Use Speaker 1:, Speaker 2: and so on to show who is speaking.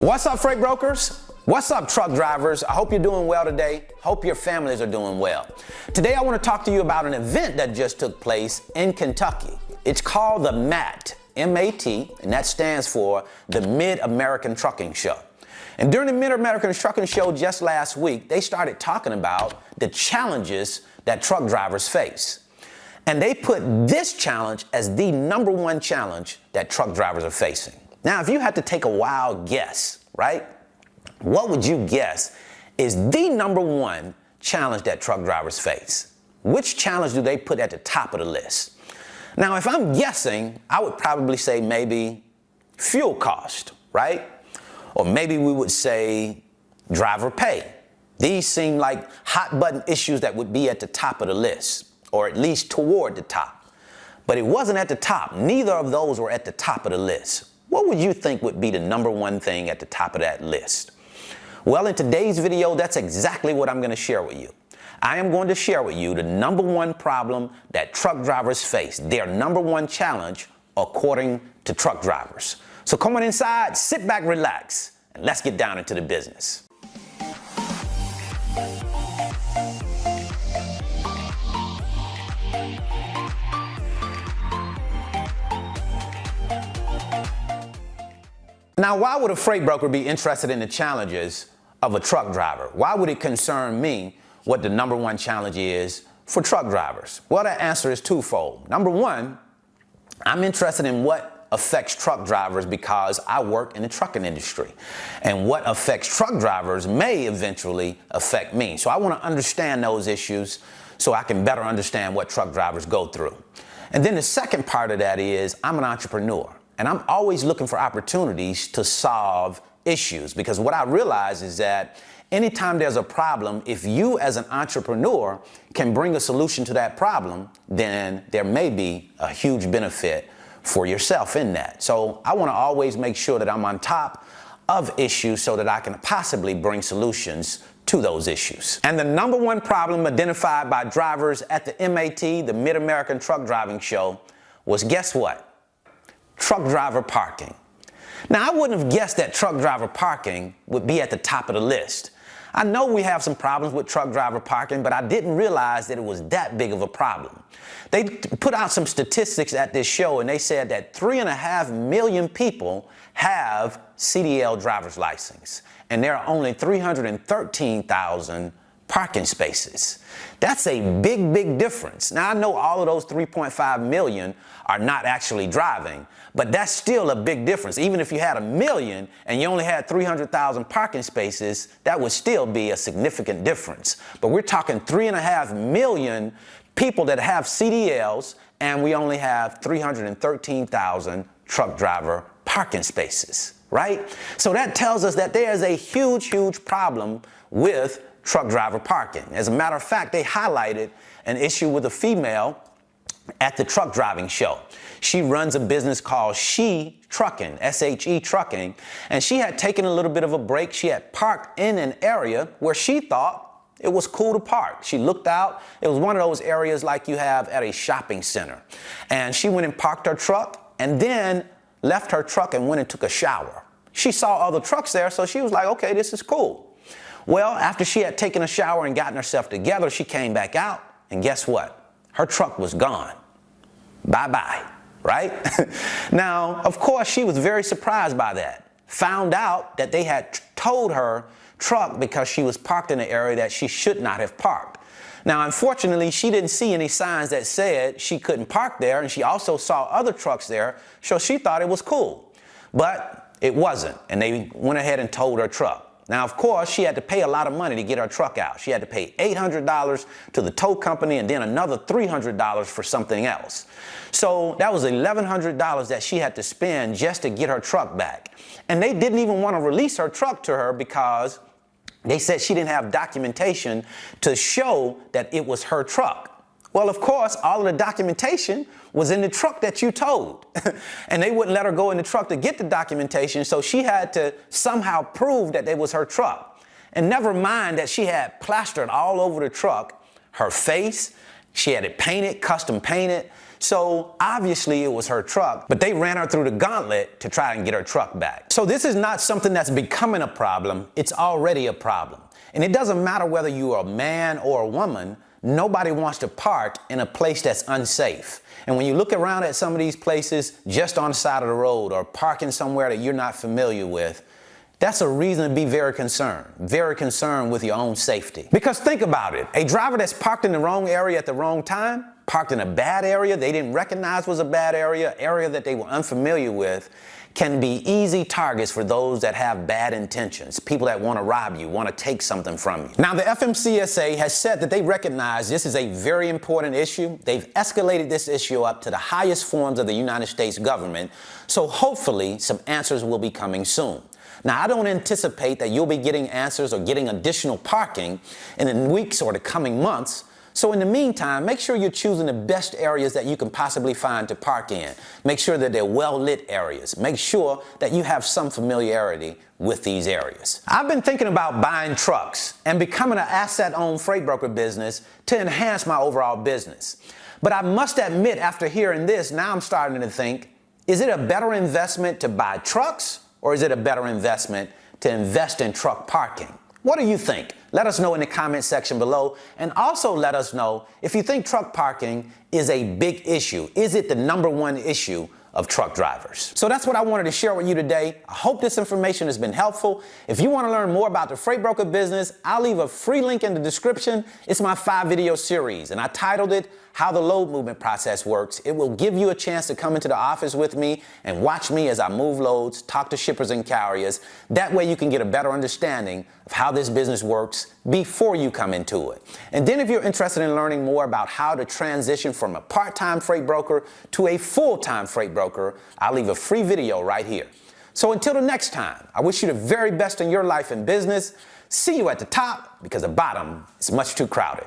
Speaker 1: What's up, freight brokers? What's up, truck drivers? I hope you're doing well today. Hope your families are doing well. Today, I want to talk to you about an event that just took place in Kentucky. It's called the MAT, M-A-T, and that stands for the Mid-American Trucking Show. And during the Mid-American Trucking Show just last week, they started talking about the challenges that truck drivers face. And they put this challenge as the number one challenge that truck drivers are facing. Now, if you had to take a wild guess, right, what would you guess is the number one challenge that truck drivers face? Which challenge do they put at the top of the list? Now, if I'm guessing, I would probably say maybe fuel cost, right? Or maybe we would say driver pay. These seem like hot button issues that would be at the top of the list, or at least toward the top. But it wasn't at the top. Neither of those were at the top of the list. What would you think would be the number one thing at the top of that list? Well, in today's video, that's exactly what I'm going to share with you. I am going to share with you the number one problem that truck drivers face, their number one challenge, according to truck drivers. So come on inside, sit back, relax, and let's get down into the business. Now, why would a freight broker be interested in the challenges of a truck driver? Why would it concern me what the number one challenge is for truck drivers? Well, that answer is twofold. Number one, I'm interested in what affects truck drivers because I work in the trucking industry. And what affects truck drivers may eventually affect me. So I want to understand those issues so I can better understand what truck drivers go through. And then the second part of that is I'm an entrepreneur. And I'm always looking for opportunities to solve issues because what I realize is that anytime there's a problem, if you as an entrepreneur can bring a solution to that problem, then there may be a huge benefit for yourself in that. So I want to always make sure that I'm on top of issues so that I can possibly bring solutions to those issues. And the number one problem identified by drivers at the MAT, the Mid-American Truck Driving Show, was guess what? Truck driver parking. Now, I wouldn't have guessed that truck driver parking would be at the top of the list. I know we have some problems with truck driver parking, but I didn't realize that it was that big of a problem. They put out some statistics at this show, and they said that 3.5 million people have CDL driver's license, and there are only 313,000 parking spaces. That's a big, big difference. Now, I know all of those 3.5 million are not actually driving, but that's still a big difference. Even if you had 1 million and you only had 300,000 parking spaces, that would still be a significant difference. But we're talking 3.5 million people that have CDLs, and we only have 313,000 truck driver parking spaces, right? So that tells us that there is a huge, huge problem with truck driver parking. As a matter of fact, they highlighted an issue with a female at the truck driving show. She runs a business called She Trucking, S-H-E Trucking, and she had taken a little bit of a break. She had parked in an area where she thought it was cool to park. She looked out. It was one of those areas like you have at a shopping center. And she went and parked her truck and then left her truck and went and took a shower. She saw other trucks there, so she was like, okay, this is cool. Well, after she had taken a shower and gotten herself together, she came back out, and guess what? Her truck was gone. Bye-bye, right? Now, of course, she was very surprised by that. Found out that they had towed her truck because she was parked in an area that she should not have parked. Now, unfortunately, she didn't see any signs that said she couldn't park there, and she also saw other trucks there, so she thought it was cool. But it wasn't, and they went ahead and towed her truck. Now, of course, she had to pay a lot of money to get her truck out. She had to pay $800 to the tow company and then another $300 for something else. So that was $1,100 that she had to spend just to get her truck back. And they didn't even want to release her truck to her because they said she didn't have documentation to show that it was her truck. Well, of course, all of the documentation was in the truck that you towed. And they wouldn't let her go in the truck to get the documentation, so she had to somehow prove that it was her truck. And never mind that she had plastered all over the truck, her face, she had it painted, custom painted. So obviously it was her truck, but they ran her through the gauntlet to try and get her truck back. So this is not something that's becoming a problem. It's already a problem. And it doesn't matter whether you are a man or a woman, nobody wants to park in a place that's unsafe. And when you look around at some of these places just on the side of the road or parking somewhere that you're not familiar with, that's a reason to be very concerned with your own safety. Because think about it, a driver that's parked in the wrong area at the wrong time, parked in a bad area they didn't recognize was a bad area that they were unfamiliar with, can be easy targets for those that have bad intentions, people that want to rob you, want to take something from you. Now, the FMCSA has said that they recognize this is a very important issue. They've escalated this issue up to the highest forms of the United States government, so hopefully some answers will be coming soon. Now, I don't anticipate that you'll be getting answers or getting additional parking in the weeks or the coming months. So in the meantime, make sure you're choosing the best areas that you can possibly find to park in. Make sure that they're well-lit areas. Make sure that you have some familiarity with these areas. I've been thinking about buying trucks and becoming an asset-owned freight broker business to enhance my overall business. But I must admit, after hearing this, now I'm starting to think, is it a better investment to buy trucks, or is it a better investment to invest in truck parking? What do you think? Let us know in the comment section below, and also let us know if you think truck parking is a big issue. Is it the #1 issue of truck drivers? So that's what I wanted to share with you today. I hope this information has been helpful. If you want to learn more about the freight broker business, I'll leave a free link in the description. It's my 5-video series, and I titled it How the Load Movement Process Works. It will give you a chance to come into the office with me and watch me as I move loads, talk to shippers and carriers. That way you can get a better understanding of how this business works before you come into it. And then if you're interested in learning more about how to transition from a part-time freight broker to a full-time freight broker, I'll leave a free video right here. So until the next time, I wish you the very best in your life and business. See you at the top, because the bottom is much too crowded.